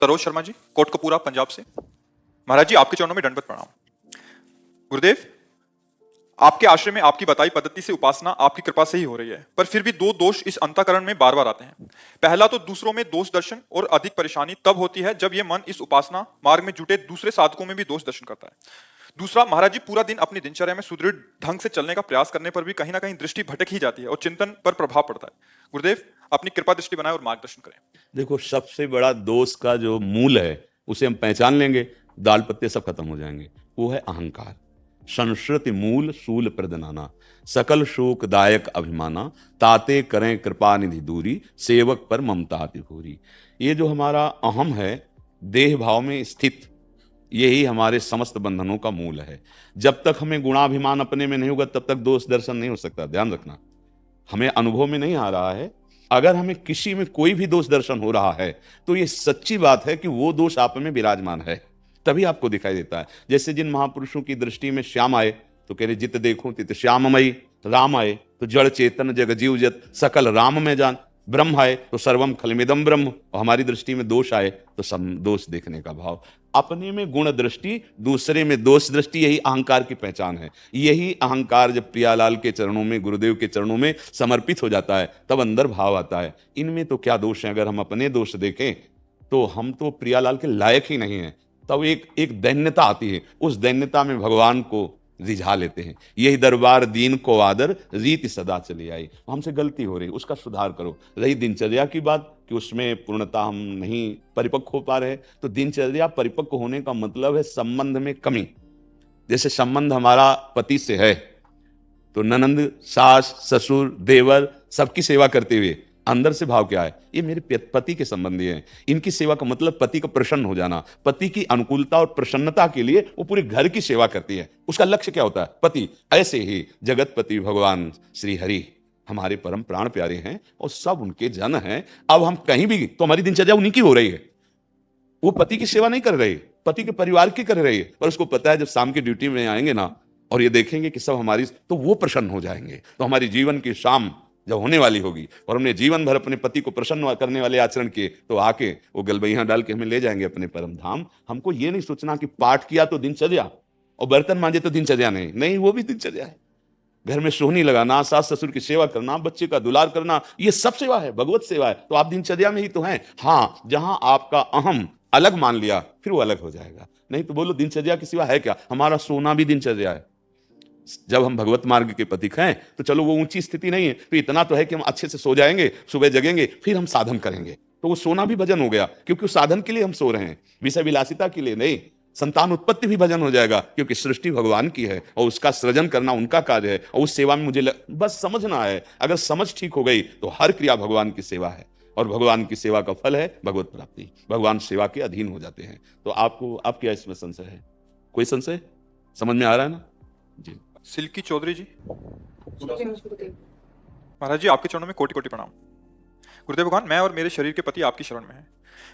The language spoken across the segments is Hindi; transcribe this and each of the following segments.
सरोज शर्मा जी, कोटकपूरा, पंजाब से। महाराज जी, आपके चरणों में दंडवत प्रणाम। गुरुदेव, आपके आश्रम में आपकी बताई पद्धति से उपासना आपकी कृपा से ही हो रही है, पर फिर भी दो दोष इस अंतःकरण में बार बार आते हैं। पहला तो दूसरों में दोष दर्शन और अधिक परेशानी तब होती है जब यह मन इस उपासना मार्ग में जुटे दूसरे साधकों में भी दोष दर्शन करता है। दूसरा, महाराज जी, पूरा दिन अपनी दिनचर्या में सुदृढ़ ढंग से चलने का प्रयास करने पर भी कहीं ना कहीं दृष्टि भटक ही जाती है और चिंतन पर प्रभाव पड़ता है। गुरुदेव, अपनी कृपा दृष्टि बनाए और मार्गदर्शन करें। देखो, सबसे बड़ा दोष का जो मूल है उसे हम पहचान लेंगे, दाल पत्ते सब खत्म हो जाएंगे। वो है अहंकार। संस्कृति मूल शूल प्रदनाना, सकल शोकदायक अभिमाना, ताते करें कृपा निधि दूरी, सेवक पर ममता अति भूरी। ये जो हमारा अहम है, देह भाव में स्थित, यही हमारे समस्त बंधनों का मूल है। जब तक हमें गुणाभिमान अपने में नहीं होगा तब तक दोष दर्शन नहीं हो सकता। ध्यान रखना, हमें अनुभव में नहीं आ रहा है। अगर हमें किसी में कोई भी दोष दर्शन हो रहा है तो ये सच्ची बात है कि वो दोष आप में विराजमान है, तभी आपको दिखाई देता है। जैसे जिन महापुरुषों की दृष्टि में श्याम आए तो कह रहे जित देखूं तित श्याममयी, राम आए तो जड़ चेतन जग जीव जत सकल राम में जान, ब्रह्म आए तो सर्वम खलमिदम ब्रह्म, और हमारी दृष्टि में दोष आए तो सब दोष देखने का भाव। अपने में गुण दृष्टि, दूसरे में दोष दृष्टि, यही अहंकार की पहचान है। यही अहंकार जब प्रियालाल के चरणों में, गुरुदेव के चरणों में समर्पित हो जाता है तब अंदर भाव आता है, इनमें तो क्या दोष है। अगर हम अपने दोष देखें तो हम तो प्रियालाल के लायक ही नहीं हैं। तब एक दैन्यता आती है, उस दैन्यता में भगवान को रिझा लेते हैं। यही दरबार दीन को आदर, रीति सदा चली आई। हमसे गलती हो रही, उसका सुधार करो। रही दिनचर्या की बात कि उसमें पूर्णता हम नहीं परिपक्व हो पा रहे, तो दिनचर्या परिपक्व होने का मतलब है संबंध में कमी। जैसे संबंध हमारा पति से है तो ननंद, सास, ससुर, देवर सबकी सेवा करते हुए अंदर से भाव क्या है, ये मेरे पति के संबंधी हैं। इनकी सेवा का मतलब पति का प्रसन्न हो जाना। पति की अनुकूलता और प्रसन्नता के लिए वो पूरे घर की सेवा करती है। उसका लक्ष्य क्या होता है, पति। ऐसे ही जगतपति भगवान श्री हरि हमारे परम प्राण प्यारे हैं और सब उनके जन हैं। अब हम कहीं भी तो हमारी दिनचर्या उन्हीं की हो रही है। वो पति की सेवा नहीं कर रहे, पति के परिवार की कर रही है। पर उसको पता है जब शाम की ड्यूटी में आएंगे ना और ये देखेंगे कि सब हमारी, तो वो प्रसन्न हो जाएंगे। तो हमारी जीवन की शाम जब होने वाली होगी और हमने जीवन भर अपने पति को प्रसन्न करने वाले आचरण किए तो आके वो गलबैया डाल के हमें ले जाएंगे अपने परम धाम। हमको ये नहीं सोचना कि पाठ किया तो दिनचर्या और बर्तन मांजे तो दिनचर्या नहीं, वो भी दिनचर्या है। घर में सोहनी लगाना, सास ससुर की सेवा करना, बच्चे का दुलार करना, ये सब सेवा है, भगवत सेवा है। तो आप दिनचर्या में ही तो हैं। हाँ, जहां आपका अहम अलग मान लिया फिर वो अलग हो जाएगा। नहीं तो बोलो दिनचर्या की सेवा है क्या। हमारा सोना भी दिनचर्या है। जब हम भगवत मार्ग के पथिक हैं तो चलो वो ऊंची स्थिति नहीं है, तो इतना तो है कि हम अच्छे से सो जाएंगे, सुबह जगेंगे, फिर हम साधन करेंगे। तो वो सोना भी भजन हो गया, क्योंकि उस साधन के लिए हम सो रहे हैं, विषय विलासिता के लिए नहीं। संतान उत्पत्ति भी भजन हो जाएगा, क्योंकि सृष्टि भगवान की है और उसका सृजन करना उनका कार्य है और उस सेवा में मुझे बस समझना है। अगर समझ ठीक हो गई तो हर क्रिया भगवान की सेवा है और भगवान की सेवा का फल है भगवत प्राप्ति। भगवान सेवा के अधीन हो जाते हैं। तो आपको, आप क्या इसमें संशय है? कोई संशय समझ में आ रहा है ना जी? सिल्की चौधरी जी। महाराज जी, आपके चरणों में कोटि कोटि प्रणाम। गुरुदेव भगवान, मैं और मेरे शरीर के पति आपकी शरण में हैं।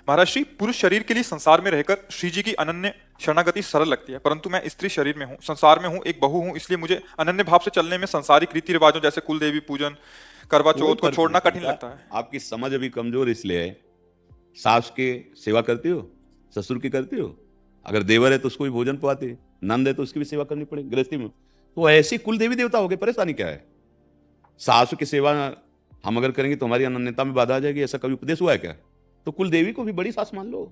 महाराज श्री, पुरुष शरीर के लिए संसार में रहकर श्री जी की अनन्य शरणागति सरल लगती है, परंतु मैं स्त्री शरीर में हूँ, संसार में हूँ, एक बहू हूँ, इसलिए मुझे अनन्य भाव से चलने में सांसारिक रीति रिवाजों जैसे कुल देवी पूजन, करवा चौथ को छोड़ना कठिन लगता है। आपकी समझ अभी कमजोर इसलिए है। सास के सेवा करती हो, ससुर की करती हो, अगर देवर है तो उसको भी भोजन पवाते, नंद है तो उसकी भी सेवा करनी पड़ेगी गृहस्थी में। तो ऐसी कुल देवी देवता हो गए, परेशानी क्या है? सासु की सेवा हम अगर करेंगे तो हमारी अनन्यता में बाधा आ जाएगी, ऐसा कभी उपदेश हुआ है क्या? तो कुल देवी को भी बड़ी सास मान लो,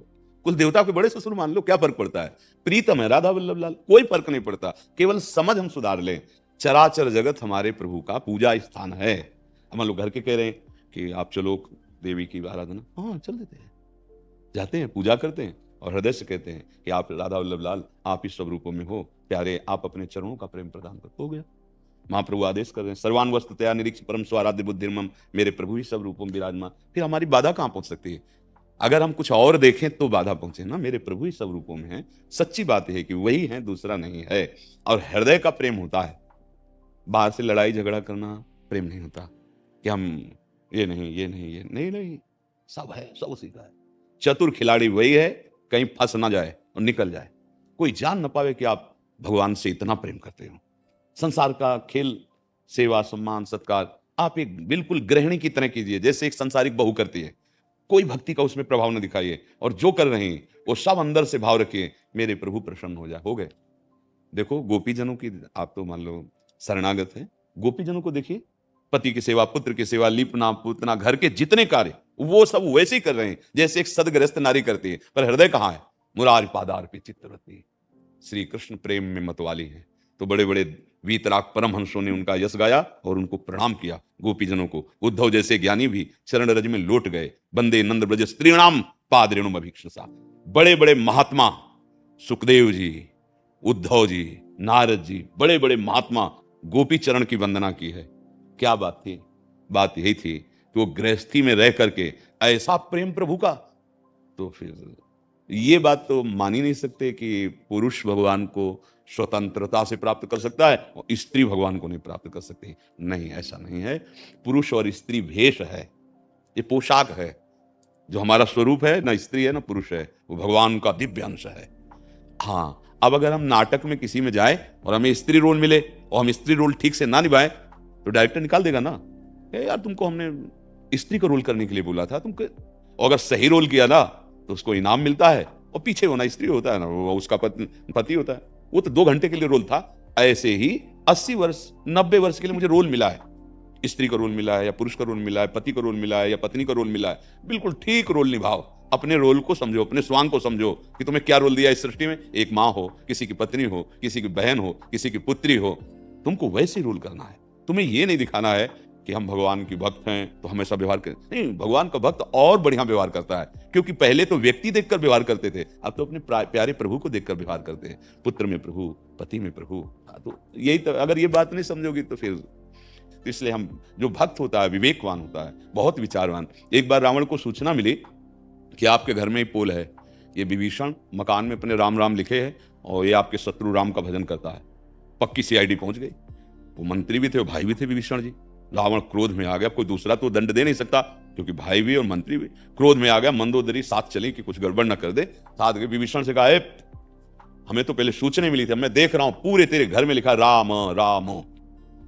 कुल देवता को बड़े ससुर मान लो, क्या फर्क पड़ता है? प्रीतम है राधा वल्लभ लाल, कोई फर्क नहीं पड़ता। केवल समझ हम सुधार लें। चराचर जगत हमारे प्रभु का पूजा स्थान है। हम लोग घर के कह रहे हैं कि आप चलो देवी की आराधना, हाँ चल देते हैं, जाते हैं, पूजा करते हैं और हृदय से कहते हैं कि आप राधा वल्लभ लाल, आप इस सब रूपों में हो प्यारे, आप अपने चरणों का प्रेम प्रदान कर। हो गया। महाप्रभु आदेश कर रहे हैं, सर्वान वस्तुतया निरीक्ष परम स्वाराध्य बुद्धिर्मम, मेरे प्रभु ही सब रूपों में विराजमान। फिर हमारी बाधा कहाँ पहुंच सकती है? अगर हम कुछ और देखें तो बाधा पहुंचे ना। मेरे प्रभु ही सब रूपों में है। सच्ची बात है कि वही है, दूसरा नहीं है। और हृदय का प्रेम होता है। बाहर से लड़ाई झगड़ा करना प्रेम नहीं होता कि हम ये नहीं, सब है, सब उसी का है। चतुर खिलाड़ी वही है, कहीं फंस ना जाए और निकल जाए, कोई जान ना पावे कि आप भगवान से इतना प्रेम करते हो। संसार का खेल, सेवा, सम्मान, सत्कार आप एक बिल्कुल गृहिणी की तरह कीजिए, जैसे एक संसारिक बहू करती है। कोई भक्ति का उसमें प्रभाव न दिखाइए, और जो कर रहे हैं वो सब अंदर से भाव रखिए, मेरे प्रभु प्रसन्न हो जाए। हो गए। देखो गोपीजनों की, आप तो मान लो शरणागत हैं, गोपीजनों को देखिए, पति की सेवा, पुत्र की सेवा, लीपना पूतना, घर के जितने कार्य वो सब वैसे ही कर रहे हैं जैसे एक सदग्रस्त नारी करती है, पर हृदय कहाँ है? मुरारी पादार्पित चित्तवृत्ति, श्री कृष्ण प्रेम में मतवाली है। तो बड़े बड़े वीतराग परमहंसों ने उनका यश गाया और उनको प्रणाम किया गोपीजनों को। उद्धव जैसे ज्ञानी भी चरण रज में लौट गए। वंदे नंद ब्रज स्त्रीणाम पाद रेणुम अभीक्षसा। बड़े बड़े महात्मा, सुखदेव जी, उद्धव जी, नारद जी, बड़े बड़े महात्मा गोपी चरण की वंदना की है। क्या बात थी? बात यही थी कि वो गृहस्थी में रह करके ऐसा प्रेम प्रभु का, तो फिर ये बात तो मान ही नहीं सकते कि पुरुष भगवान को स्वतंत्रता से प्राप्त कर सकता है और स्त्री भगवान को नहीं प्राप्त कर सकती। नहीं, ऐसा नहीं है। पुरुष और स्त्री भेष है, ये पोशाक है। जो हमारा स्वरूप है, ना स्त्री है ना पुरुष है, वो भगवान का दिव्य अंश है। हाँ, अब अगर हम नाटक में किसी में जाए और हमें स्त्री रोल मिले और हम स्त्री रोल ठीक से ना निभाएं, तो डायरेक्टर निकाल देगा ना, यार तुमको हमने स्त्री का रोल करने के लिए बोला था, तुमको। और अगर सही रोल किया ना तो उसको इनाम मिलता है, और पीछे होना स्त्री होता है ना, वो उसका पति होता है। वो तो 2 घंटे के लिए रोल था। ऐसे ही 80 वर्ष 90 वर्ष के लिए मुझे रोल मिला है, स्त्री का रोल मिला है या पुरुष का रोल मिला है, पति का रोल मिला है या पत्नी का रोल मिला है। बिल्कुल ठीक रोल निभाओ, अपने रोल को समझो, अपने स्वांग को समझो कि तुम्हें क्या रोल दिया इस सृष्टि में। एक माँ हो, किसी की पत्नी हो, किसी की बहन हो, किसी की पुत्री हो, तुमको वैसे रोल करना है। तुम्हें ये नहीं दिखाना है कि हम भगवान की भक्त हैं तो हमेशा व्यवहार करें। नहीं, भगवान का भक्त और बढ़िया व्यवहार करता है, क्योंकि पहले तो व्यक्ति देखकर व्यवहार करते थे, अब तो अपने प्यारे प्रभु को देखकर व्यवहार करते हैं। पुत्र में प्रभु, पति में प्रभु। तो यही तो, अगर ये बात नहीं समझोगी तो फिर, इसलिए हम, जो भक्त होता है विवेकवान होता है, बहुत विचारवान। एक बार रावण को सूचना मिली कि आपके घर में ही पोल है, ये विभीषण मकान में अपने राम राम लिखे है और ये आपके शत्रु राम का भजन करता है। पक्की सीआईडी पहुंच गई। वो मंत्री भी थे, वो भाई भी थे विभीषण जी। रावण क्रोध में आ गया। कोई दूसरा तो दंड दे नहीं सकता, क्योंकि भाई भी और मंत्री भी। क्रोध में आ गया, मंदोदरी साथ चली कि कुछ गड़बड़ न कर दे। साथ गए, विभीषण से कहा, हमें तो पहले सूचना मिली थी, मैं देख रहा हूं पूरे तेरे घर में लिखा राम राम,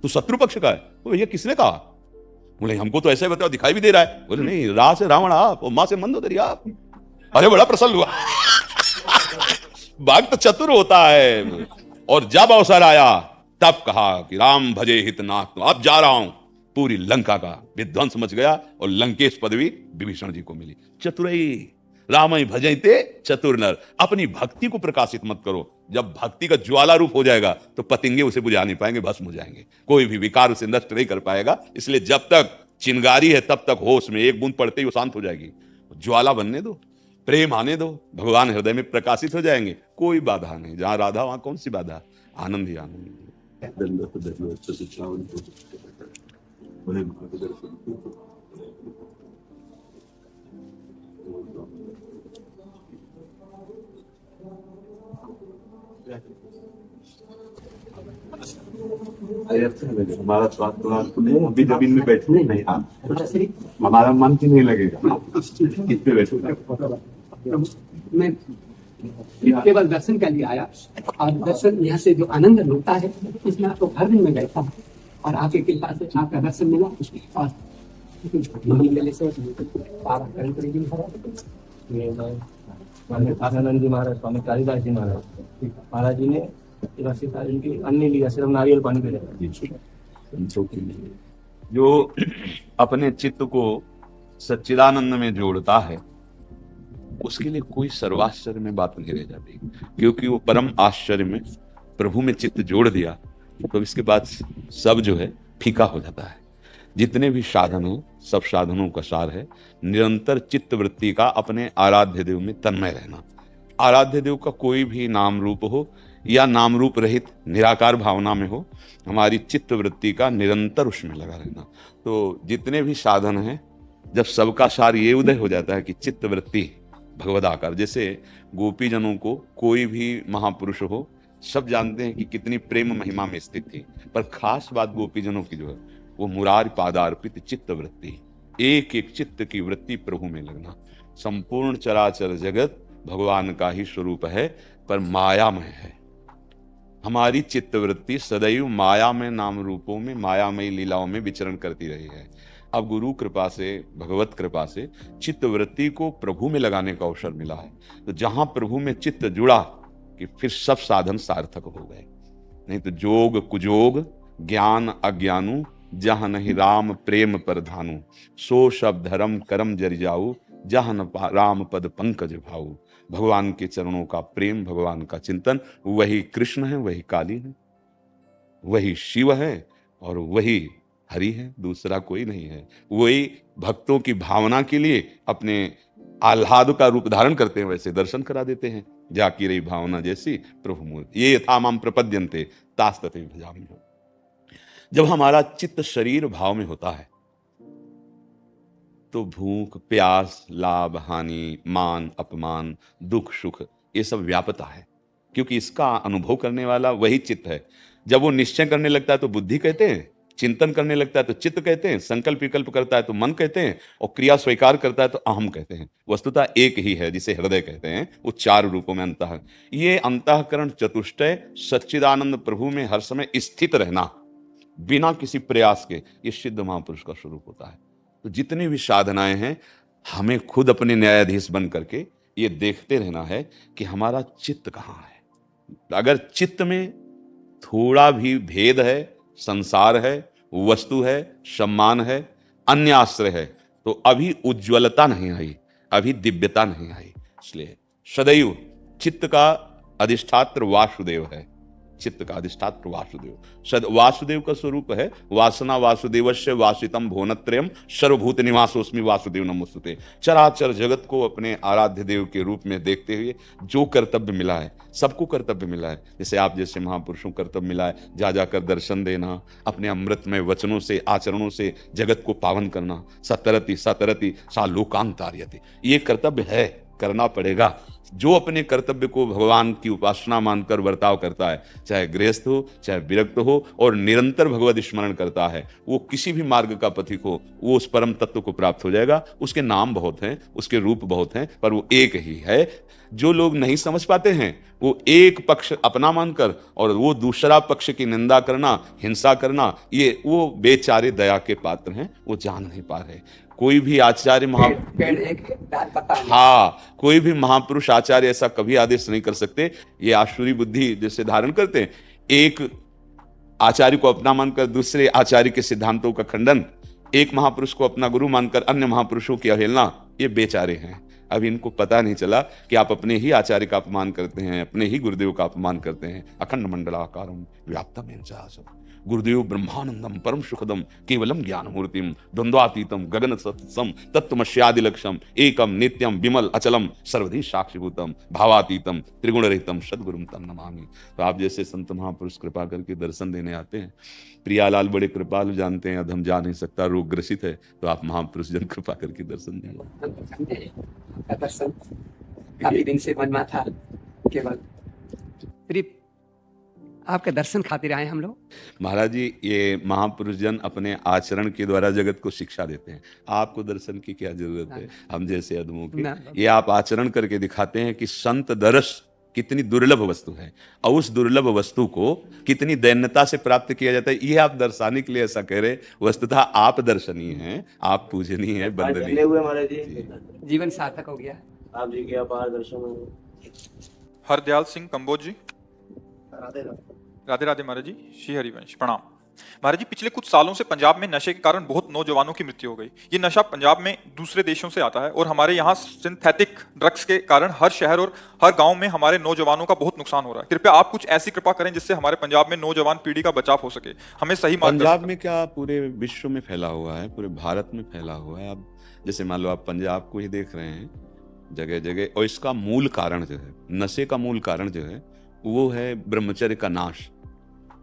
तू शत्रु पक्ष का है। तो भैया किसने कहा? बोले हमको तो ऐसा ही बताओ, दिखाई भी दे रहा है। बोले नहीं, रा से रावण आप और मां से मंदोदरी आप। अरे बड़ा प्रसन्न हुआ। भक्त चतुर होता है। और जब अवसर आया तब कहा कि राम भजे हितनाथ, तो अब जा रहा हूं। पूरी लंका का विध्वंस मच गया और लंकेश पदवी विभीषण जी को मिली। चतुरई रामई भजते चतुर नर। अपनी भक्ति को प्रकाशित मत करो। जब भक्ति का ज्वाला रूप हो जाएगा तो पतंगे उसे बुझा नहीं पाएंगे, भस्म हो जाएंगे। कोई भी विकार उसे नष्ट नहीं कर पाएगा। इसलिए जब तक चिंगारी है तब तक होश में, एक बूंद पड़ते ही वो शांत हो जाएगी। ज्वाला बनने दो, प्रेम आने दो, भगवान हृदय में प्रकाशित हो जाएंगे। कोई बाधा नहीं। जहां राधा वहां कौन सी बाधा? आनंद ही आनंद। हमारा स्वास्थ्य अभी जमीन में बैठने नहीं, हमारा मन की नहीं लगेगा किस पे बैठूंगा। मैं केवल दर्शन के लिए आया, और दर्शन यहाँ से जो आनंद मिलता है इसमें आपको हर दिन में बैठा हूँ, और आपके कृपा से आपका दर्शन मिला। और मेले से आनंद जी महाराज, स्वामी कालिदास जी महाराज जी ने इनकी अन्य लिया, सिर्फ नारियल पानी पे। जो अपने चित्त को सच्चिदानंद में जोड़ता है उसके लिए कोई सर्वाश्चर्य में बात नहीं रह जाती, क्योंकि वो परम आश्चर्य में प्रभु में चित्त जोड़ दिया तो इसके बाद सब जो है फीका हो जाता है। जितने भी साधन हो, सब साधनों का सार है निरंतर चित्त वृत्ति का अपने आराध्य देव में तन्मय रहना। आराध्य देव का कोई भी नाम रूप हो या नाम रूप रहित निराकार भावना में हो, हमारी चित्त वृत्ति का निरंतर उसमें लगा रहना। तो जितने भी साधन हैं, जब सबका सार ये उदय हो जाता है कि चित्त वृत्ति भगवदाकार, जैसे गोपी जनों को कोई भी महापुरुष हो, सब जानते हैं कि कितनी प्रेम महिमा में स्थित थी, पर खास बात गोपी जनों की जो है वो मुरारी पादार्पित चित्त वृत्ति, एक एक चित्त की वृत्ति प्रभु में लगना। संपूर्ण चराचर जगत भगवान का ही स्वरूप है, पर मायामय है। हमारी चित्त वृत्ति सदैव माया में, नाम रूपों में, मायामयी लीलाओं में विचरण करती रही है। अब गुरु कृपा से, भगवत कृपा से चित्त वृत्ति को प्रभु में लगाने का अवसर मिला है। तो जहां प्रभु में चित्त जुड़ा कि फिर सब साधन सार्थक हो गए। नहीं तो जोग कुजोग ज्ञान अज्ञानु, जहां नहीं राम प्रेम पर धानु, सो सब धर्म करम जर जाऊ, जहां न राम पद पंकज भाऊ। भगवान के चरणों का प्रेम, भगवान का चिंतन, वही कृष्ण है, वही काली है, वही शिव है और वही हरि है, दूसरा कोई नहीं है। वही भक्तों की भावना के लिए अपने आह्लाद का रूप धारण करते हैं, वैसे दर्शन करा देते हैं। जाकी रही भावना जैसी प्रभु मूर्ति, ये यथा माम प्रपद्यन्ते तास तथे भजामि। जब हमारा चित्त शरीर भाव में होता है तो भूख प्यास, लाभ हानि, मान अपमान, दुख सुख, ये सब व्यापता है, क्योंकि इसका अनुभव करने वाला वही चित्त है। जब वो निश्चय करने लगता है तो बुद्धि कहते हैं, चिंतन करने लगता है तो चित्त कहते हैं, संकल्प विकल्प करता है तो मन कहते हैं, और क्रिया स्वीकार करता है तो अहम कहते हैं। वस्तुतः एक ही है जिसे हृदय कहते हैं, वो चार रूपों में अंतः। ये अंतःकरण चतुष्टय सच्चिदानंद प्रभु में हर समय स्थित रहना बिना किसी प्रयास के, ये सिद्ध महापुरुष का स्वरूप होता है। तो जितनी भी साधनाएं हैं, हमें खुद अपने न्यायाधीश बन करके ये देखते रहना है कि हमारा चित्त कहाँ है। अगर चित्त में थोड़ा भी भेद है, संसार है, वस्तु है, सम्मान है, अन्य आश्रय है, तो अभी उज्ज्वलता नहीं आई, अभी दिव्यता नहीं आई। इसलिए सदैव चित्त का अधिष्ठात्र वासुदेव है, चित्त का अधिष्ठात्र वासुदेव। वासुदेव का स्वरूप है वासना वासुदेवस्य वासितम भुवनत्रयम् सर्वभूत निवासोस्मि वासुदेव नमोस्तुते। चराचर जगत को अपने आराध्य देव के रूप में देखते हुए जो कर्तव्य मिला है, सबको कर्तव्य मिला है। जैसे आप जैसे महापुरुषों को कर्तव्य मिला है जा जाकर दर्शन देना, अपने अमृतमय वचनों से आचरणों से जगत को पावन करना। सतरति सतरति सा लोकांतार्यति, ये कर्तव्य है, करना पड़ेगा। जो अपने कर्तव्य को भगवान की उपासना मानकर बर्ताव करता है, चाहे गृहस्थ हो चाहे विरक्त हो, और निरंतर भगवत स्मरण करता है, वो किसी भी मार्ग का पथिक हो, वो उस परम तत्व को प्राप्त हो जाएगा। उसके नाम बहुत हैं, उसके रूप बहुत हैं, पर वो एक ही है। जो लोग नहीं समझ पाते हैं, वो एक पक्ष अपना मानकर और वो दूसरा पक्ष की निंदा करना, हिंसा करना, ये वो बेचारे दया के पात्र हैं, वो जान नहीं पा रहे। कोई भी आचार्य कोई भी महापुरुष आचार्य ऐसा कभी आदेश नहीं कर सकते। ये आसुरी बुद्धि जैसे धारण करते हैं, एक आचार्य को अपना मानकर दूसरे आचार्य के सिद्धांतों का खंडन, एक महापुरुष को अपना गुरु मानकर अन्य महापुरुषों की अवहेलना, ये बेचारे हैं। अभी इनको पता नहीं चला कि आप अपने ही आचार्य का अपमान करते हैं, अपने ही गुरुदेव का अपमान करते हैं। अखंड मंडलाकारं व्याप्तम येन चराचरम्, गुरुदेव ब्रह्मानंदम परम सुखदम केवलम ज्ञान मूर्तिम द्वंद्वातीतम गगन सत्सम तत्वमस्यादि लक्ष्यम एकम नित्यम विमल अचलम सर्वधि साक्षिभूतम भावातीतम त्रिगुण रहितम सद्गुरुम तम नमामि। तो आप जैसे संत महापुरुष कृपा करके दर्शन देने आते हैं। प्रियालाल बड़े कृपालु, जानते हैं अधम जा नहीं सकता, रोग ग्रसित है, तो आप महापुरुष जन कृपा करके दर्शन दें। दर्शन काफी दिन से मन में था, केवल सिर्फ आपके दर्शन खातिर आए हम लोग। महाराज जी, ये महापुरुष जन अपने आचरण के द्वारा जगत को शिक्षा देते हैं। आपको दर्शन की क्या जरूरत है हम जैसे अधमों की? ये आप आचरण करके दिखाते हैं कि संत दर्श कितनी दुर्लभ वस्तु है, और उस दुर्लभ वस्तु को कितनी दैन्यता से प्राप्त किया जाता है। ये आप दर्शाने के लिए ऐसा कह रहे, वस्तुतः आप दर्शनीय हैं, आप पूजनीय हैं, वंदनीय हुए महाराज जी, जीवन सार्थक हो गया। आप जी के अपार दर्शन हुए। हरदयाल सिंह कंबोज जी, राधे राधे। राधे राधे महाराज जी, श्री हरिवंश प्रणाम। महाराज जी, पिछले कुछ सालों से पंजाब में नशे के कारण बहुत नौजवानों की मृत्यु हो गई। ये नशा पंजाब में दूसरे देशों से आता है, और हमारे यहाँ सिंथेटिक ड्रग्स के कारण हर शहर और हर गांव में हमारे नौजवानों का बहुत नुकसान हो रहा है। कृपया आप कुछ ऐसी कृपा करें जिससे हमारे पंजाब में नौजवान पीढ़ी का बचाव हो सके, हमें सही मार्ग। पंजाब में क्या, पूरे विश्व में फैला हुआ है, पूरे भारत में फैला हुआ है। अब जैसे मान लो आप पंजाब को ही देख रहे हैं जगह जगह, और इसका मूल कारण जो है, नशे का मूल कारण जो है, वो है ब्रह्मचर्य का नाश।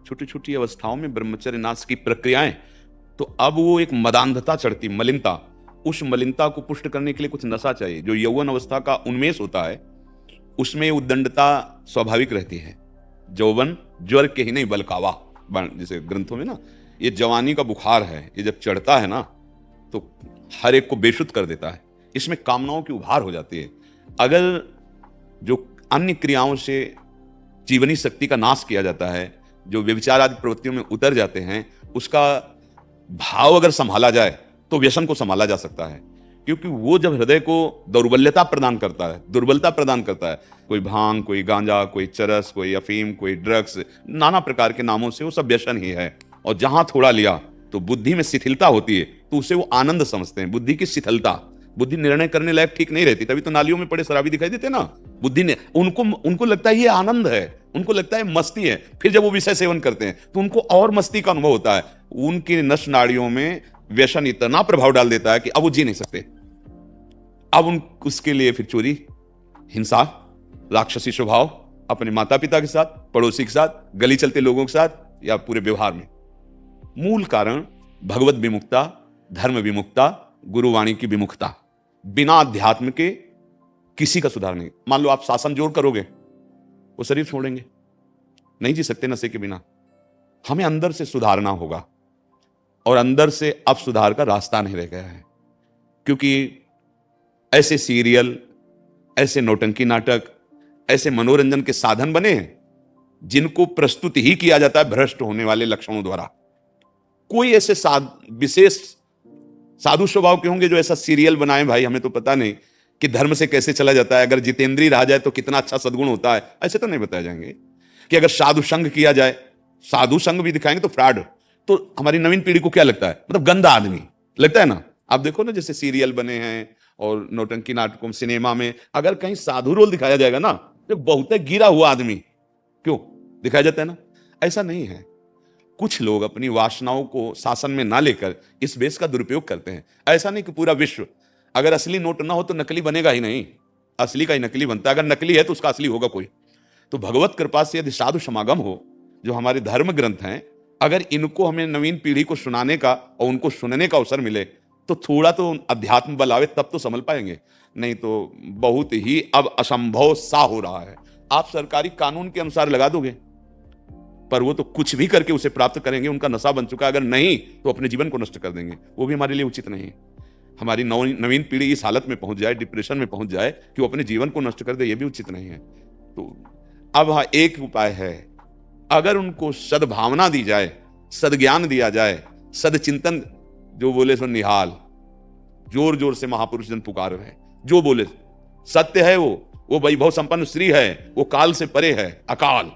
छोटी छोटी अवस्थाओं में ब्रह्मचर्य नाश की प्रक्रियाएं, तो अब वो एक मदांधता चढ़ती, मलिनता, उस मलिनता को पुष्ट करने के लिए कुछ नशा चाहिए। जो यौवन अवस्था का उन्मेष होता है, उसमें उद्दंडता स्वाभाविक रहती है। यौवन ज्वर के ही नहीं बलकावा, जैसे ग्रंथों में ना, ये जवानी का बुखार है, ये जब चढ़ता है ना तो हर एक को बेशुद्ध कर देता है। इसमें कामनाओं की उभार हो जाती है। अगर जो अन्य क्रियाओं से जीवनी शक्ति का नाश किया जाता है, जो व्यभिचार आदि प्रवृत्तियों में उतर जाते हैं, उसका भाव अगर संभाला जाए तो व्यसन को संभाला जा सकता है। क्योंकि वो जब हृदय को दौर्बल्यता प्रदान करता है, दुर्बलता प्रदान करता है, कोई भांग, कोई गांजा, कोई चरस, कोई अफीम, कोई ड्रग्स, नाना प्रकार के नामों से वो सब व्यसन ही है। और जहां थोड़ा लिया तो बुद्धि में शिथिलता होती है, तो उसे वो आनंद समझते हैं। बुद्धि की शिथिलता, बुद्धि निर्णय करने लायक ठीक नहीं रहती, तभी तो नालियों में पड़े शराबी दिखाई देते ना। बुद्धि ने उनको लगता है ये आनंद है, उनको लगता है मस्ती है। फिर जब वो विषय सेवन करते हैं तो उनको और मस्ती का अनुभव होता है। उनकी नस नाड़ियों में व्यसन इतना प्रभाव डाल देता है कि अब वो जी नहीं सकते। अब उसके लिए फिर चोरी, हिंसा, राक्षसी स्वभाव, अपने माता पिता के साथ, पड़ोसी के साथ, गली चलते लोगों के साथ या पूरे व्यवहार में। मूल कारण भगवत विमुखता, धर्म विमुखता, गुरुवाणी की विमुखता। बिना अध्यात्म के किसी का सुधार नहीं। मान लो आप शासन जोर करोगे, वो शरीर छोड़ेंगे, नहीं जी सकते नशे के बिना। हमें अंदर से सुधारना होगा, और अंदर से अब सुधार का रास्ता नहीं रह गया है। क्योंकि ऐसे सीरियल, ऐसे नौटंकी नाटक, ऐसे मनोरंजन के साधन बने हैं जिनको प्रस्तुत ही किया जाता है भ्रष्ट होने वाले लक्षणों द्वारा। कोई ऐसे विशेष साधु स्वभाव के होंगे जो ऐसा सीरियल बनाए, भाई हमें तो पता नहीं कि धर्म से कैसे चला जाता है, अगर जितेंद्रीय रहा जाए तो कितना अच्छा सद्गुण होता है, ऐसे तो नहीं बताए जाएंगे। कि अगर साधु संघ किया जाए, साधु संघ भी दिखाएंगे तो फ्रॉड। तो हमारी नवीन पीढ़ी को क्या लगता है, मतलब गंदा आदमी लगता है ना। आप देखो ना, जैसे सीरियल बने हैं और नौटंकी नाटकों, सिनेमा में अगर कहीं साधु रोल दिखाया जाएगा ना, तो बहुत गिरा हुआ आदमी क्यों दिखाया जाता है ना। ऐसा नहीं है। कुछ लोग अपनी वासनाओं को शासन में ना लेकर इस वेश का दुरुपयोग करते हैं। ऐसा नहीं कि पूरा विश्व, अगर असली नोट ना हो तो नकली बनेगा ही नहीं, असली का ही नकली बनता है। अगर नकली है तो उसका असली होगा कोई। तो भगवत कृपा से यदि साधु समागम हो, जो हमारे धर्म ग्रंथ हैं, अगर इनको हमें नवीन पीढ़ी को सुनाने का और उनको सुनने का अवसर मिले तो थोड़ा तो अध्यात्म बल आवे, तब तो संभल पाएंगे। नहीं तो बहुत ही अब असंभव सा हो रहा है। आप सरकारी कानून के अनुसार लगा दोगे, पर वो तो कुछ भी करके उसे प्राप्त करेंगे। उनका नशा बन चुका है, अगर नहीं तो अपने जीवन को नष्ट कर देंगे। वो भी हमारे लिए उचित नहीं। हमारी नवीन पीढ़ी इस हालत में पहुंच जाए, डिप्रेशन में पहुंच जाए कि वो अपने जीवन को नष्ट कर दे, ये भी उचित नहीं है। तो अब हाँ, एक उपाय है, अगर उनको सद्भावना दी जाए, सद्ज्ञान दिया जाए, सदचिंतन, जो बोले सो निहाल, जोर जोर से महापुरुष जन पुकार रहे, जो बोले सत्य है, वो वैभव संपन्न श्री है, वो काल से परे है, अकाल।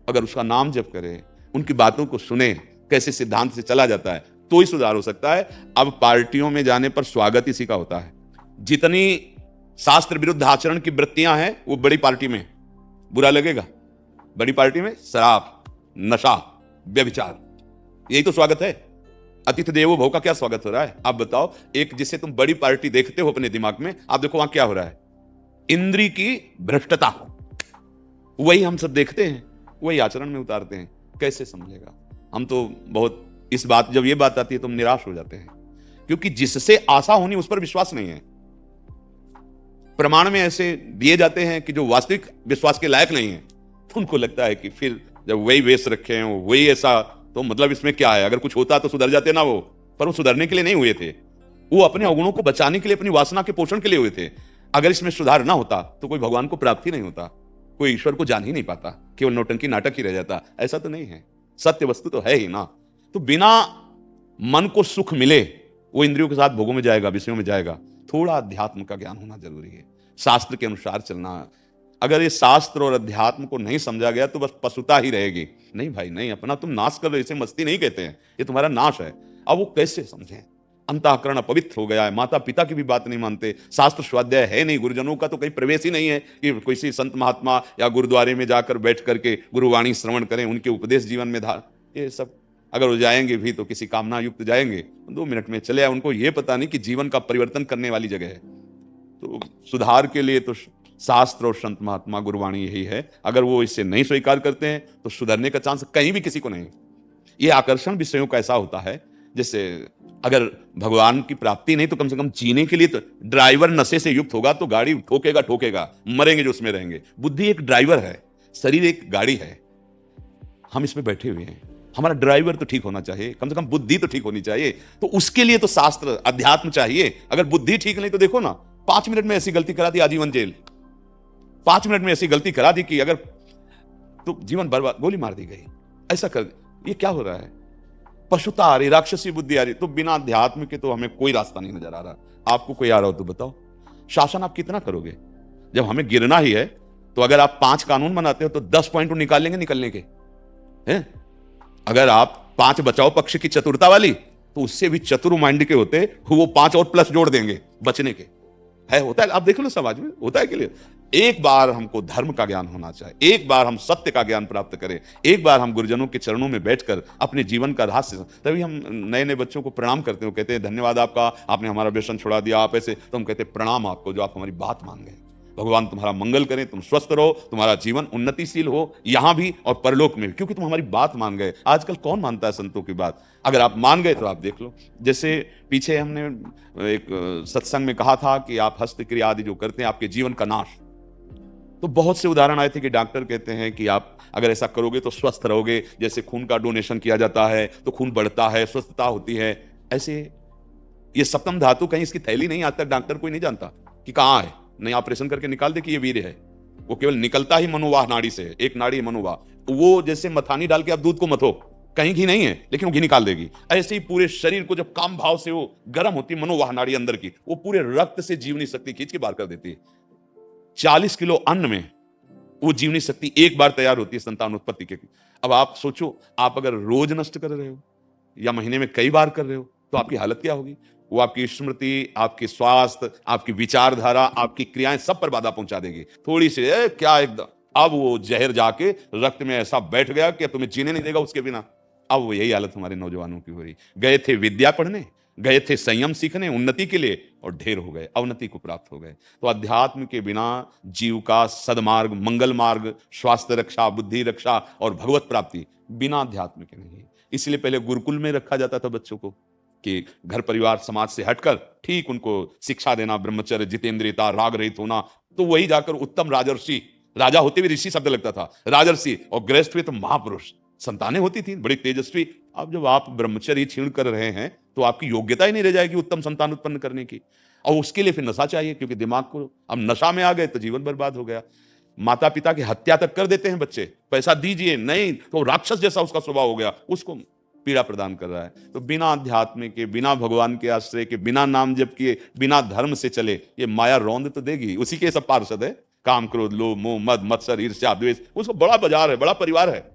अगर उसका नाम जप करे, उनकी बातों को सुने, कैसे सिद्धांत से चला जाता है, तो ही सुधार हो सकता है। अब पार्टियों में जाने पर स्वागत इसी का होता है। जितनी शास्त्र विरुद्ध आचरण की वृत्तियां हैं, वो बड़ी पार्टी में बुरा लगेगा। बड़ी पार्टी में शराब, नशा, व्यभिचार, यही तो स्वागत है। अतिथि देवो भव का क्या स्वागत हो रहा है? आप बताओ, एक जिसे तुम बड़ी पार्टी देखते हो अपने दिमाग में, आप देखो वहां क्या हो रहा है। इंद्री की भ्रष्टता, वही हम सब देखते हैं, वही आचरण में उतारते हैं। कैसे समझेगा? हम तो बहुत इस बात, जब ये बात आती है तो हम निराश हो जाते हैं, क्योंकि जिससे आशा होनी उस पर विश्वास नहीं है। प्रमाण में ऐसे दिए जाते हैं कि जो वास्तविक विश्वास के लायक नहीं है, तो उनको लगता है कि फिर जब वही वेश रखे हैं, वही ऐसा, तो मतलब इसमें क्या है? अगर कुछ होता तो सुधर जाते ना वो, पर वो सुधरने के लिए नहीं हुए थे। वो अपने अवगुणों को बचाने के लिए, अपनी वासना के पोषण के लिए हुए थे। अगर इसमें सुधार ना होता तो कोई भगवान को प्राप्ति नहीं होता, कोई ईश्वर को जान ही नहीं पाता, केवल नौटंकी नाटक ही रह जाता। ऐसा तो नहीं है, सत्य वस्तु तो है ही ना। तो बिना मन को सुख मिले वो इंद्रियों के साथ भोगों में जाएगा, विषयों में जाएगा। थोड़ा अध्यात्म का ज्ञान होना जरूरी है, शास्त्र के अनुसार चलना। अगर ये शास्त्र और अध्यात्म को नहीं समझा गया तो बस पशुता ही रहेगी। नहीं भाई नहीं, अपना तुम नाश कर रहे हो, इसे मस्ती नहीं कहते हैं, ये तुम्हारा नाश है। अब वो कैसे समझें? अंतःकरण अपवित्र हो गया है, माता पिता की भी बात नहीं मानते, शास्त्र स्वाध्याय है नहीं, गुरुजनों का तो कहीं प्रवेश ही नहीं है कि किसी संत महात्मा या गुरुद्वारे में जाकर बैठ करके गुरुवाणी श्रवण करें, उनके उपदेश जीवन में धार। ये सब अगर वो जाएंगे भी तो किसी कामना युक्त जाएंगे, 2 मिनट में चले आए। उनको ये पता नहीं कि जीवन का परिवर्तन करने वाली जगह है। तो सुधार के लिए तो शास्त्र और संत महात्मा गुरुवाणी यही है। अगर वो इसे नहीं स्वीकार करते हैं तो सुधरने का चांस कहीं भी किसी को नहीं। ये आकर्षण विषयों का ऐसा होता है, जैसे अगर भगवान की प्राप्ति नहीं तो कम से कम जीने के लिए तो ड्राइवर नशे से युक्त होगा तो गाड़ी ठोकेगा, मरेंगे जो उसमें रहेंगे। बुद्धि एक ड्राइवर है, शरीर एक गाड़ी है। हम इसमें बैठे हुए हैं, हमारा ड्राइवर तो ठीक होना चाहिए, कम से कम बुद्धि तो ठीक होनी चाहिए। तो उसके लिए तो शास्त्र अध्यात्म चाहिए। अगर बुद्धि ठीक नहीं तो देखो ना, 5 मिनट में ऐसी गलती करा दी, आजीवन जेल। 5 मिनट में ऐसी गलती करा दी कि अगर तो जीवन बर्बाद, गोली मार दी गई। ऐसा कर, ये क्या हो रहा है? पशुता आ रही, राक्षसी बुद्धि आ रही। तो बिना अध्यात्म के तो हमें कोई रास्ता नहीं नजर आ रहा। आपको कोई आ रहा हो तो बताओ, शासन आप कितना करोगे? जब हमें गिरना ही है तो अगर आप 5 कानून बनाते हो तो 10 पॉइंट निकाल लेंगे निकलने के हैं। अगर आप 5 बचाओ पक्ष की चतुरता वाली, तो उससे भी चतुर माइंड के होते वो 5 और प्लस जोड़ देंगे बचने के। है, होता है, आप देख लो समाज में होता है। के लिए एक बार हमको धर्म का ज्ञान होना चाहिए, एक बार हम सत्य का ज्ञान प्राप्त करें, एक बार हम गुरुजनों के चरणों में बैठकर अपने जीवन का रहस्य, तभी हम नए नए बच्चों को प्रणाम करते हैं। कहते हैं धन्यवाद आपका, आपने हमारा व्यसन छुड़ा दिया, आप ऐसे। तो हम कहते हैं प्रणाम आपको जो आप हमारी बात मान गए। भगवान तुम्हारा मंगल करें, तुम स्वस्थ रहो, तुम्हारा जीवन उन्नतिशील हो यहां भी और परलोक में भी, क्योंकि तुम हमारी बात मान गए। आजकल कौन मानता है संतों की बात? अगर आप मान गए तो आप देख लो। जैसे पीछे हमने एक सत्संग में कहा था कि आप हस्तक्रिया आदि जो करते हैं आपके जीवन का नाश, तो बहुत से उदाहरण आए थे कि डॉक्टर कहते हैं कि आप अगर ऐसा करोगे तो स्वस्थ रहोगे। जैसे खून का डोनेशन किया जाता है तो खून बढ़ता है, स्वस्थता होती है। ऐसे ये सप्तम धातु कहीं इसकी थैली नहीं, आज तक डॉक्टर कोई नहीं जानता कि कहाँ है। नहीं ऑपरेशन करके निकाल दे कि ये वीर है, वो केवल निकलता ही मनोवाह नाड़ी से है। एक नाड़ी मनोवाह, वो जैसे मथानी डाल के आप दूध को मथो, कहीं घी नहीं है लेकिन वो घी निकाल देगी। ऐसे ही पूरे शरीर को जब काम भाव से वो गर्म होती है मनोवाह नाड़ी अंदर की, वो पूरे रक्त से जीवनी शक्ति खींच के बाहर कर देती है। 40 किलो अन्न में वो जीवनी शक्ति एक बार तैयार होती है संतान उत्पत्ति के। अब आप सोचो, आप अगर रोज नष्ट कर रहे हो या महीने में कई बार कर रहे हो तो आपकी हालत क्या होगी? वो आपकी स्मृति, आपकी स्वास्थ्य, आपकी विचारधारा, आपकी क्रियाएं सब पर बाधा पहुंचा देगी। थोड़ी सी क्या एकदम, अब वो जहर जाके रक्त में ऐसा बैठ गया कि तुम्हें जीने नहीं देगा उसके बिना। अब वो यही हालत हमारे नौजवानों की हो रही। गए थे विद्या पढ़ने, गए थे संयम सीखने उन्नति के लिए, और ढेर हो गए, अवनति को प्राप्त हो गए। तो अध्यात्म के बिना जीव का सदमार्ग, मंगल मार्ग, स्वास्थ्य रक्षा, बुद्धि रक्षा और भगवत प्राप्ति बिना अध्यात्म के नहीं। इसलिए पहले गुरुकुल में रखा जाता था बच्चों को कि घर परिवार समाज से हटकर ठीक उनको शिक्षा देना, ब्रह्मचर्य, जितेंद्रियता, राग रहित होना। तो वही जाकर उत्तम राजर्षि, राजा होते भी ऋषि शब्द लगता था, राजर्षि, और गृहस्थ हुए तो महापुरुष, संतानें होती थी बड़ी तेजस्वी। अब जब आप ब्रह्मचर्य छीण कर रहे हैं तो आपकी योग्यता ही नहीं रह जाएगी उत्तम संतान उत्पन्न करने की। और उसके लिए फिर नशा चाहिए, क्योंकि दिमाग को अब नशा में आ गए तो जीवन बर्बाद हो गया। माता पिता की हत्या तक कर देते हैं बच्चे, पैसा दीजिए नहीं तो राक्षस जैसा उसका स्वभाव हो गया, उसको पीड़ा प्रदान कर रहा है। तो बिना अध्यात्म के, बिना भगवान के आश्रय के, बिना नाम जप किए, बिना धर्म से चले, ये माया रौंद तो देगी। उसी के सब पार्षद है, काम, क्रोध, लोभ, मोह, मद, मत्सर, ईर्ष्या, द्वेष। उसको बड़ा बाजार है, बड़ा परिवार है।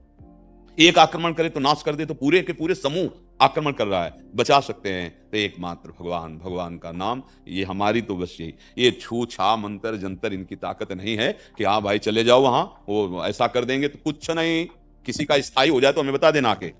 एक आक्रमण करे तो नाश कर दे, तो पूरे के पूरे समूह आक्रमण कर रहा है। बचा सकते हैं तो एकमात्र भगवान, भगवान का नाम। ये हमारी तो बस यही, ये छू छा मंत्र जंतर इनकी ताकत नहीं है कि हाँ भाई चले जाओ वहां, वो ऐसा कर देंगे तो कुछ नहीं। किसी का स्थायी हो जाए तो हमें बता देना आके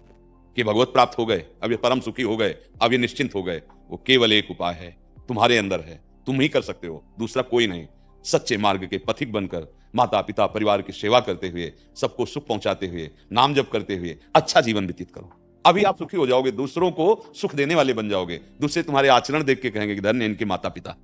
कि भगवत प्राप्त हो गए, अब ये परम सुखी हो गए, अब ये निश्चिंत हो गए। वो केवल एक उपाय है, तुम्हारे अंदर है, तुम ही कर सकते हो, दूसरा कोई नहीं। सच्चे मार्ग के पथिक बनकर माता पिता परिवार की सेवा करते हुए, सबको सुख पहुंचाते हुए, नाम जप करते हुए अच्छा जीवन व्यतीत करो। अभी आप सुखी हो जाओगे, दूसरों को सुख देने वाले बन जाओगे। दूसरे तुम्हारे आचरण देख के कहेंगे कि धन्य इनके माता पिता।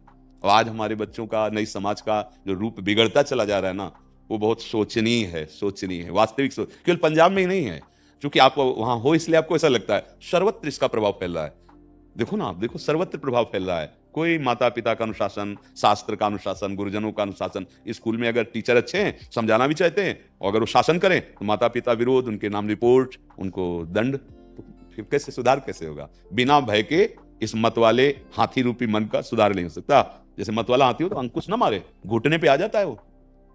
और आज हमारे बच्चों का, नई समाज का जो रूप बिगड़ता चला जा रहा है ना, वो बहुत शोचनीय है, शोचनीय है। वास्तविक सोच केवल पंजाब में ही नहीं है, क्योंकि आप वहां हो इसलिए आपको ऐसा लगता है, सर्वत्र इसका प्रभाव फैल रहा है। देखो ना, आप देखो सर्वत्र प्रभाव फैल रहा है। कोई माता पिता का अनुशासन, शास्त्र का अनुशासन, गुरुजनों का अनुशासन। स्कूल में अगर टीचर अच्छे हैं, समझाना भी चाहते हैं, और अगर वो शासन करें तो माता पिता विरोध, उनके नाम रिपोर्ट, उनको दंड। तो फिर कैसे सुधार कैसे होगा? बिना भय के इस मत वाले हाथी रूपी मन का सुधार नहीं हो सकता। जैसे मत वाला हाथी हो तो अंकुश ना मारे, घुटने पे आ जाता है वो।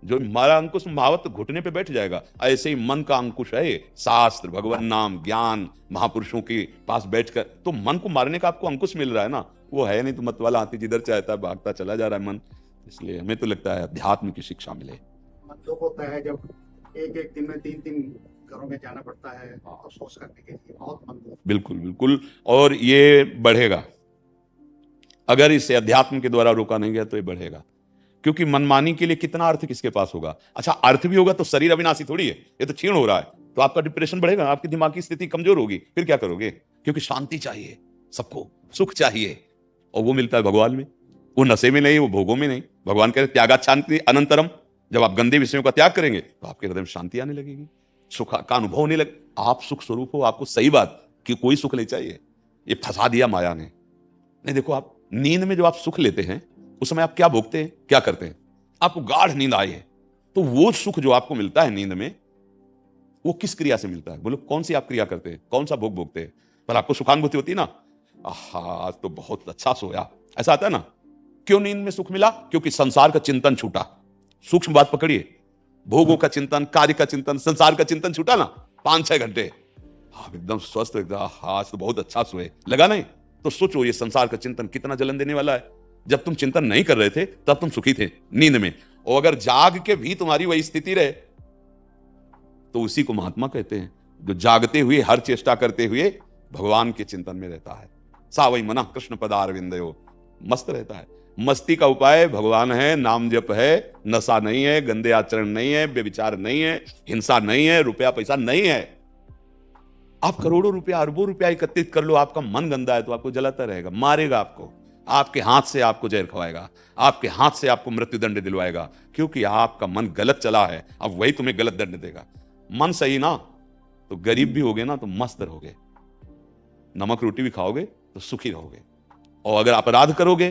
जो मारा अंकुश भावत घुटने पे बैठ जाएगा। ऐसे ही मन का अंकुश है शास्त्र, भगवान नाम, ज्ञान, महापुरुषों के पास बैठकर। तो मन को मारने का आपको अंकुश मिल रहा है ना, वो है नहीं तो मत वाला हाथी जिधर चाहता है भागता चला जा रहा है मन। इसलिए हमें तो लगता है अध्यात्म की शिक्षा मिले। मतलब होता है जब एक एक दिन में 3-3 घरों में जाना पड़ता है अफसोस करने के लिए, बहुत मन। बिल्कुल बिल्कुल, और ये बढ़ेगा अगर इसे अध्यात्म के द्वारा रोका नहीं गया तो ये बढ़ेगा। क्योंकि मनमानी के लिए कितना अर्थ किसके पास होगा? अच्छा, अर्थ भी होगा तो शरीर अविनाशी थोड़ी है, ये तो क्षीण हो रहा है। तो आपका डिप्रेशन बढ़ेगा, आपकी दिमाग की स्थिति कमजोर होगी, फिर क्या करोगे? क्योंकि शांति चाहिए सबको, सुख चाहिए, और वो मिलता है भगवान में। वो नशे में नहीं, वो भोगों में नहीं। भगवान कह रहे त्यागात शांति अनंतरम। जब आप गंदे विषयों का त्याग करेंगे तो आपके हृदय में शांति आने लगेगी, सुख का अनुभव होने लगे। आप सुख स्वरूप हो, आपको सही बात कि कोई सुख नहीं चाहिए। ये फंसा दिया माया ने। नहीं, देखो आप नींद में जब आप सुख लेते हैं उस समय आप क्या भोगते हैं, क्या करते हैं? आपको गाढ़ नींद आई है तो वो सुख जो आपको मिलता है नींद में, वो किस क्रिया से मिलता है? बोलो, कौन सी आप क्रिया करते हैं, कौन सा भोग भोगते हैं? पर आपको सुखानुभूति होती ना, आहा आज तो बहुत अच्छा सोया, ऐसा आता है ना। क्यों नींद में सुख मिला? क्योंकि संसार का चिंतन छूटा। सूक्ष्म बात पकड़िए, भोगों का चिंतन, कार्य का चिंतन, संसार का चिंतन छूटा ना, 5-6 घंटे आप एकदम स्वस्थ, एकदम आज तो बहुत अच्छा सोए, लगा नहीं? तो सोचो ये संसार का चिंतन कितना जलन देने वाला है। जब तुम चिंतन नहीं कर रहे थे तब तुम सुखी थे नींद में, और अगर जाग के भी तुम्हारी वही स्थिति रहे तो उसी को महात्मा कहते हैं, जो जागते हुए हर चेष्टा करते हुए भगवान के चिंतन में रहता है। सा वही मना कृष्ण पदारविंदयो, मस्त रहता है। मस्ती का उपाय भगवान है, नाम जप है, नशा नहीं है, गंदे आचरण नहीं है, बेविचार नहीं है, हिंसा नहीं है, रुपया पैसा नहीं है। आप करोड़ों रुपया, अरबों रुपया एकत्रित कर लो, आपका मन गंदा है तो आपको जलाता रहेगा, मारेगा आपको, आपके हाथ से आपको जहर खवाएगा, आपके हाथ से आपको मृत्यु दंड दिलवाएगा, क्योंकि आपका मन गलत चला है। अब वही तुम्हें गलत दंड देगा। मन सही ना तो गरीब भी होगे ना तो मस्त रहोगे, नमक रोटी भी खाओगे तो सुखी रहोगे। और अगर अपराध करोगे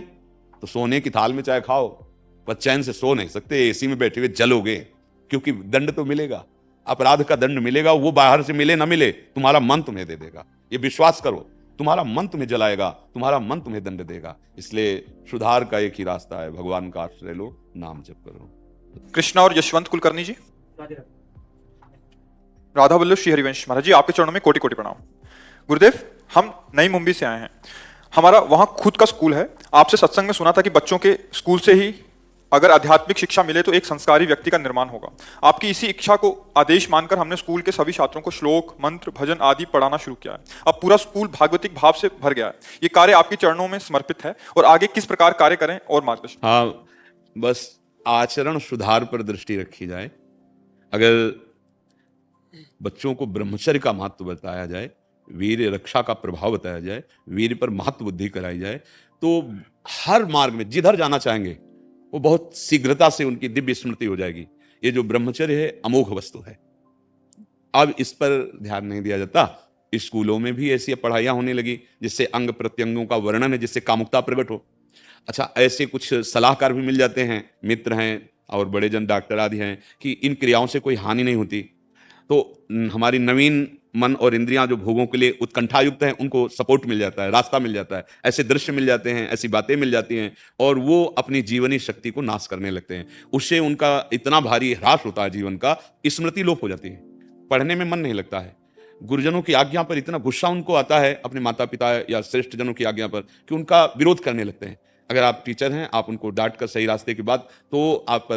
तो सोने की थाल में चाय खाओ पर चैन से सो नहीं सकते, एसी में बैठे हुए जलोगे, क्योंकि दंड तो मिलेगा, अपराध का दंड मिलेगा। वो बाहर से मिले ना मिले, तुम्हारा मन तुम्हें दे देगा, ये विश्वास करो। तुम्हारा मन तुम्हें जलाएगा, तुम्हारा मन तुम्हें दंड देगा। इसलिए सुधार का एक ही रास्ता है, भगवान का आश्रय लो, नाम जप करो। कृष्णा और यशवंत कुलकर्णी जी। राधा वल्लभ श्री हरिवंश महाराज जी, आपके चरणों में कोटि कोटि प्रणाम। गुरुदेव, हम नई मुंबई से आए हैं, हमारा वहाँ खुद का स्कूल है। आपसे सत्संग में सुना था कि बच्चों के स्कूल से ही अगर आध्यात्मिक शिक्षा मिले तो एक संस्कारी व्यक्ति का निर्माण होगा। आपकी इसी इच्छा को आदेश मानकर हमने स्कूल के सभी छात्रों को श्लोक, मंत्र, भजन आदि पढ़ाना शुरू किया है। अब पूरा स्कूल भागवतिक भाव से भर गया है। ये कार्य आपके चरणों में समर्पित है, और आगे किस प्रकार कार्य करें और मार्गदर्शन। हाँ, बस आचरण सुधार पर दृष्टि रखी जाए। अगर बच्चों को ब्रह्मचर्य का महत्व बताया जाए, वीर रक्षा का प्रभाव बताया जाए, वीर पर महत्व बुद्धि कराई जाए, तो हर मार्ग में जिधर जाना चाहेंगे वो बहुत शीघ्रता से उनकी दिव्य स्मृति हो जाएगी। ये जो ब्रह्मचर्य है अमोघ वस्तु है। अब इस पर ध्यान नहीं दिया जाता। स्कूलों में भी ऐसी पढ़ाइयाँ होने लगी जिससे अंग प्रत्यंगों का वर्णन है, जिससे कामुकता प्रकट हो। अच्छा, ऐसे कुछ सलाहकार भी मिल जाते हैं, मित्र हैं और बड़े जन डॉक्टर आदि हैं, कि इन क्रियाओं से कोई हानि नहीं होती। तो हमारी नवीन मन और इंद्रियां जो भोगों के लिए उत्कंठायुक्त हैं, उनको सपोर्ट मिल जाता है, रास्ता मिल जाता है, ऐसे दृश्य मिल जाते हैं, ऐसी बातें मिल जाती हैं, और वो अपनी जीवनी शक्ति को नाश करने लगते हैं। उससे उनका इतना भारी ह्रास होता है जीवन का, स्मृति लोप हो जाती है, पढ़ने में मन नहीं लगता है। गुरुजनों की आज्ञा पर इतना गुस्सा उनको आता है, अपने माता पिता या श्रेष्ठ जनों की आज्ञा पर, कि उनका विरोध करने लगते हैं। अगर आप टीचर हैं, आप उनको डांट कर सही रास्ते की बात, तो आप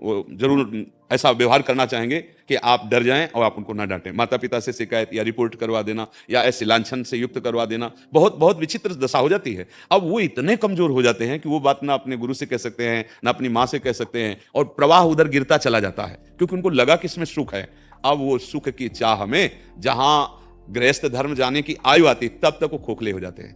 वो जरूर ऐसा व्यवहार करना चाहेंगे कि आप डर जाएं और आप उनको ना डांटें। माता पिता से शिकायत या रिपोर्ट करवा देना या ऐसे लांछन से युक्त करवा देना, बहुत बहुत विचित्र दशा हो जाती है। अब वो इतने कमजोर हो जाते हैं कि वो बात ना अपने गुरु से कह सकते हैं, ना अपनी माँ से कह सकते हैं, और प्रवाह उधर गिरता चला जाता है, क्योंकि उनको लगा कि इसमें सुख है। अब वो सुख की चाह में जहां गृहस्थ धर्म जाने की आयु आती, तब तक वो खोखले हो जाते हैं।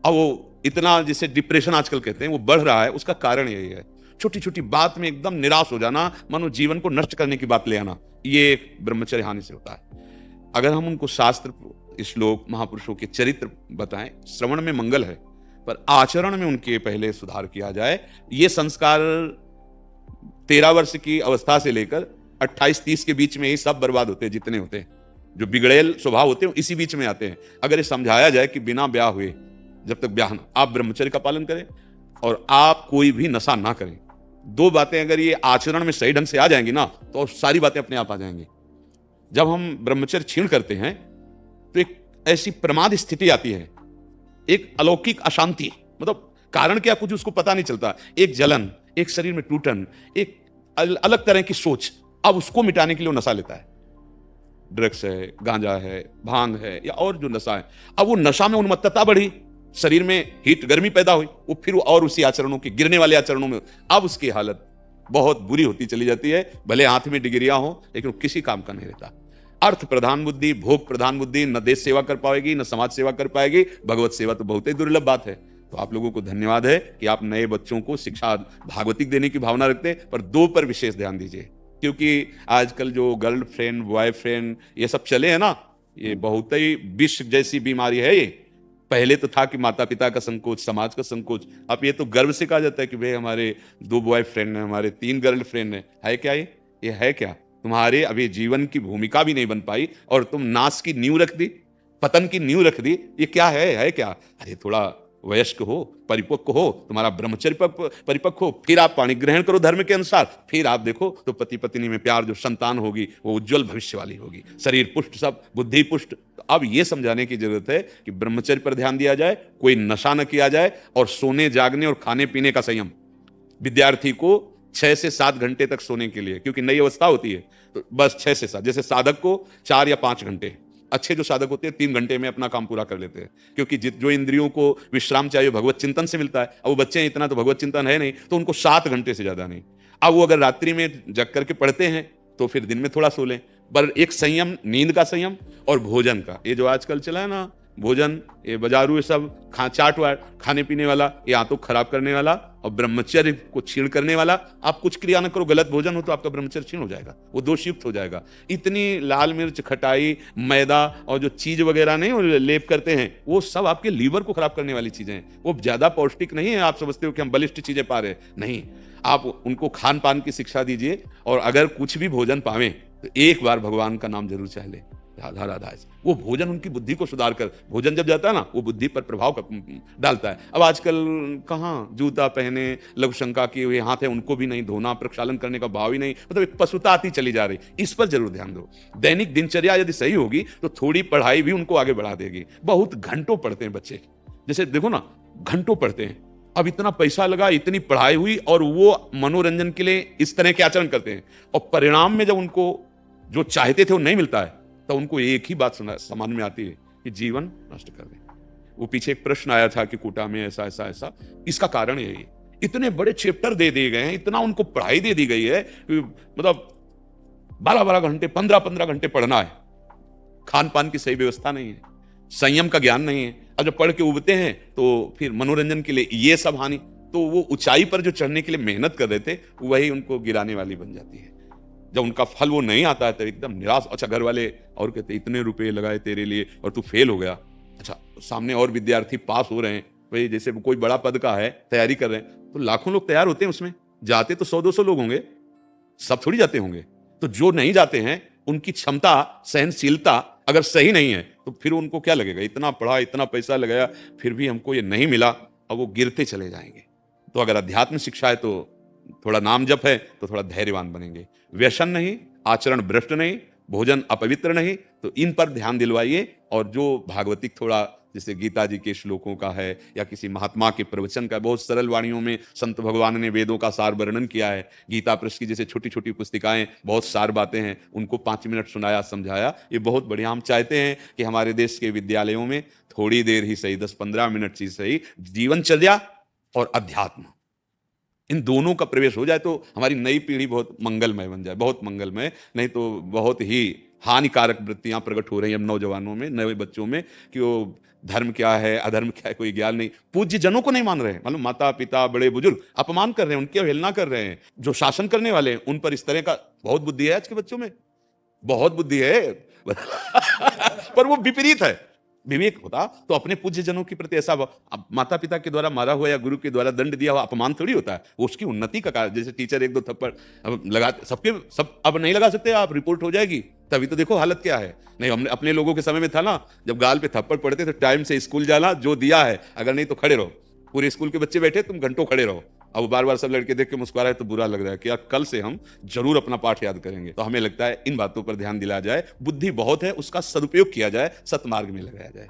अब वो इतना, जिसे डिप्रेशन आजकल कहते हैं, वो बढ़ रहा है। उसका कारण यही है, छोटी छोटी बात में एकदम निराश हो जाना, मानो जीवन को नष्ट करने की बात ले आना। ये ब्रह्मचर्य हानि से होता है। अगर हम उनको शास्त्र, श्लोक, महापुरुषों के चरित्र बताएं, श्रवण में मंगल है, पर आचरण में उनके पहले सुधार किया जाए। ये संस्कार 13 वर्ष की अवस्था से लेकर 28-30 के बीच में ही सब बर्बाद होते हैं, जितने होते हैं जो बिगड़ेल स्वभाव होते हैं, इसी बीच में आते हैं। अगर ये समझाया जाए कि बिना ब्याह हुए, जब तक ब्याह आप ब्रह्मचर्य का पालन करें और आप कोई भी नशा ना करें, 2 बातें अगर ये आचरण में सही ढंग से आ जाएंगी ना, तो सारी बातें अपने आप आ जाएंगी। जब हम ब्रह्मचर्य क्षीण करते हैं तो एक ऐसी प्रमाद स्थिति आती है, एक अलौकिक अशांति, मतलब कारण क्या कुछ उसको पता नहीं चलता, एक जलन, एक शरीर में टूटन, एक अलग तरह की सोच। अब उसको मिटाने के लिए वो नशा लेता है, ड्रग्स है, गांजा है, भांग है, या और जो नशा है। अब वो नशा में उन्मत्तता बढ़ी, शरीर में हीट गर्मी पैदा हुई, वो फिर और उसी आचरणों के, गिरने वाले आचरणों में, अब उसकी हालत बहुत बुरी होती चली जाती है। भले हाथ में डिग्रियां हो, लेकिन वो किसी काम का नहीं रहता। अर्थ प्रधान बुद्धि, भोग प्रधान बुद्धि, न देश सेवा कर पाएगी, न समाज सेवा कर पाएगी। भगवत सेवा तो बहुत ही दुर्लभ बात है। तो आप लोगों को धन्यवाद है कि आप नए बच्चों को शिक्षा भागवतिक देने की भावना रखते हैं, पर 2 पर विशेष ध्यान दीजिए, क्योंकि आजकल जो गर्लफ्रेंड, बॉयफ्रेंड ये सब चले हैं ना, ये बहुत ही विष जैसी बीमारी है। ये पहले तो था कि माता पिता का संकोच, समाज का संकोच, अब ये तो गर्व से कहा जाता है कि भाई हमारे 2 बॉयफ्रेंड हैं, हमारे 3 गर्लफ्रेंड हैं। है क्या ये है क्या? तुम्हारे अभी जीवन की भूमिका भी नहीं बन पाई और तुम नाश की नींव रख दी। पतन की नींव रख दी, ये क्या है क्या? अरे थोड़ा वयस्क हो, परिपक्व हो, तुम्हारा ब्रह्मचर्य परिपक्व हो, फिर आप पाणी ग्रहण करो धर्म के अनुसार, फिर आप देखो तो पति पत्नी में प्यार, जो संतान होगी वो उज्जवल भविष्य वाली होगी, शरीर पुष्ट, सब बुद्धि पुष्ट। तो अब ये समझाने की जरूरत है कि ब्रह्मचर्य पर ध्यान दिया जाए, कोई नशा न किया जाए, और सोने जागने और खाने पीने का संयम। विद्यार्थी को 6 से 7 घंटे तक सोने के लिए, क्योंकि नई अवस्था होती है, तो बस 6 से 7, जैसे साधक को 4 या 5 घंटे, अच्छे जो साधक होते हैं 3 घंटे में अपना काम पूरा कर लेते हैं, क्योंकि जो इंद्रियों को विश्राम चाहिए भगवत चिंतन से मिलता है। अब वो बच्चे हैं, इतना तो भगवत चिंतन है नहीं, तो उनको 7 घंटे से ज्यादा नहीं। अब वो अगर रात्रि में जग करके पढ़ते हैं तो फिर दिन में थोड़ा सो लें, पर एक संयम, नींद का संयम और भोजन का। ये जो आजकल चला है ना भोजन, ये बाजारू, ये सब चाट वाट, खाने पीने वाला, ये आंतों खराब करने वाला और ब्रह्मचर्य को छीण करने वाला। आप कुछ क्रिया न करो, गलत भोजन हो तो आपका ब्रह्मचर्य छीण हो जाएगा, वो दोषयुक्त हो जाएगा। इतनी लाल मिर्च, खटाई, मैदा और जो चीज वगैरह नहीं लेप करते हैं, वो सब आपके लीवर को खराब करने वाली चीजें हैं। वो ज्यादा पौष्टिक नहीं है। आप समझते हो कि हम बलिष्ठ चीजें पा रहे हैं, नहीं। आप उनको खान पान की शिक्षा दीजिए, और अगर कुछ भी भोजन पावे तो एक बार भगवान का नाम जरूर चाह ले, राधा राधा। वो भोजन उनकी बुद्धि को सुधार कर, भोजन जब जाता है ना, वो बुद्धि पर प्रभाव डालता है। अब आजकल कहाँ जूता पहने, लघु शंका किए हुए हाथ है, उनको भी नहीं धोना, प्रक्षालन करने का भाव ही नहीं, मतलब एक पशुता आती चली जा रही। इस पर जरूर ध्यान दो। दैनिक दिनचर्या यदि सही होगी तो थोड़ी पढ़ाई भी उनको आगे बढ़ा देगी। बहुत घंटों पढ़ते हैं बच्चे, जैसे देखो ना, घंटों पढ़ते हैं। अब इतना पैसा लगा, इतनी पढ़ाई हुई, और वो मनोरंजन के लिए इस तरह के आचरण करते हैं, और परिणाम में जब उनको जो चाहते थे वो नहीं मिलता है, तो उनको एक ही बात समझ में आती है कि जीवन नष्ट कर दें। वो पीछे एक प्रश्न आया था कि कोटा में ऐसा ऐसा ऐसा, इसका कारण यही है। इतने बड़े चैप्टर दे दिए गए हैं, इतना उनको पढ़ाई दे दी गई है, मतलब 12-12 घंटे, 15-15 घंटे पढ़ना है। खान पान की सही व्यवस्था नहीं है, संयम का ज्ञान नहीं है। अब जब पढ़ के उबते हैं तो फिर मनोरंजन के लिए ये सब हानि, तो वो ऊंचाई पर जो चढ़ने के लिए मेहनत कर रहे थे, वही उनको गिराने वाली बन जाती है। जब उनका फल वो नहीं आता है तो एकदम निराश। अच्छा, घर वाले और कहते इतने रुपए लगाए तेरे लिए और तू फेल हो गया। अच्छा, सामने और विद्यार्थी पास हो रहे हैं, भाई जैसे कोई बड़ा पद का है, तैयारी कर रहे हैं, तो लाखों लोग तैयार होते हैं, उसमें जाते तो 100-200 लोग होंगे, सब थोड़ी जाते होंगे। तो जो नहीं जाते हैं, उनकी क्षमता, सहनशीलता अगर सही नहीं है, तो फिर उनको क्या लगेगा, इतना पढ़ा, इतना पैसा लगाया, फिर भी हमको ये नहीं मिला, और वो गिरते चले जाएंगे। तो अगर अध्यात्म शिक्षा है तो थोड़ा नाम जप है तो थोड़ा धैर्यवान बनेंगे। व्यसन नहीं, आचरण भ्रष्ट नहीं, भोजन अपवित्र नहीं, तो इन पर ध्यान दिलवाइए। और जो भागवतिक थोड़ा, जैसे गीता जी के श्लोकों का है या किसी महात्मा के प्रवचन का, बहुत सरल वाणियों में संत भगवान ने वेदों का सार वर्णन किया है। गीता प्रश्न की जैसे छोटी छोटी पुस्तिकाएं, बहुत सार बातें हैं, उनको 5 मिनट सुनाया, समझाया, ये बहुत बढ़िया। हम चाहते हैं कि हमारे देश के विद्यालयों में थोड़ी देर ही सही, 10-15 मिनट ही सही, जीवनचर्या और अध्यात्म, इन दोनों का प्रवेश हो जाए तो हमारी नई पीढ़ी बहुत मंगलमय बन जाए, बहुत मंगलमय। नहीं तो बहुत ही हानिकारक वृत्तियां प्रकट हो रही हैं अब नौजवानों में, नए बच्चों में, कि वो धर्म क्या है, अधर्म क्या है, कोई ज्ञान नहीं। पूज्य जनों को नहीं मान रहे हैं, मालूम, माता पिता, बड़े बुजुर्ग अपमान कर रहे हैं, उनकी अवहेलना कर रहे हैं। जो शासन करने वाले हैं उन पर इस तरह का, बहुत बुद्धि है आज के बच्चों में, बहुत बुद्धि है पर वो विपरीत है। विवेक होता तो अपने पूज्य जनों के प्रति ऐसा, माता पिता के द्वारा मारा हुआ या गुरु के द्वारा दंड दिया हुआ अपमान थोड़ी होता है, वो उसकी उन्नति का कारण। जैसे टीचर 1-2 थप्पड़ अब लगा, सबके सब अब नहीं लगा सकते आप, रिपोर्ट हो जाएगी, तभी तो देखो हालत क्या है। नहीं, हमने अपने लोगों के समय में था ना, जब गाल पे थप्पड़ पड़ते तो टाइम से स्कूल जाना, जो दिया है, अगर नहीं तो खड़े रहो। पूरे स्कूल के बच्चे बैठे, तुम घंटों खड़े रहो। अब बार बार सब लड़के देख के मुस्कुरा रहे तो बुरा लग रहा है कि यार कल से हम जरूर अपना पाठ याद करेंगे। तो हमें लगता है इन बातों पर ध्यान दिला जाए, बुद्धि बहुत है, उसका सदुपयोग किया जाए, सतमार्ग में लगाया जाए।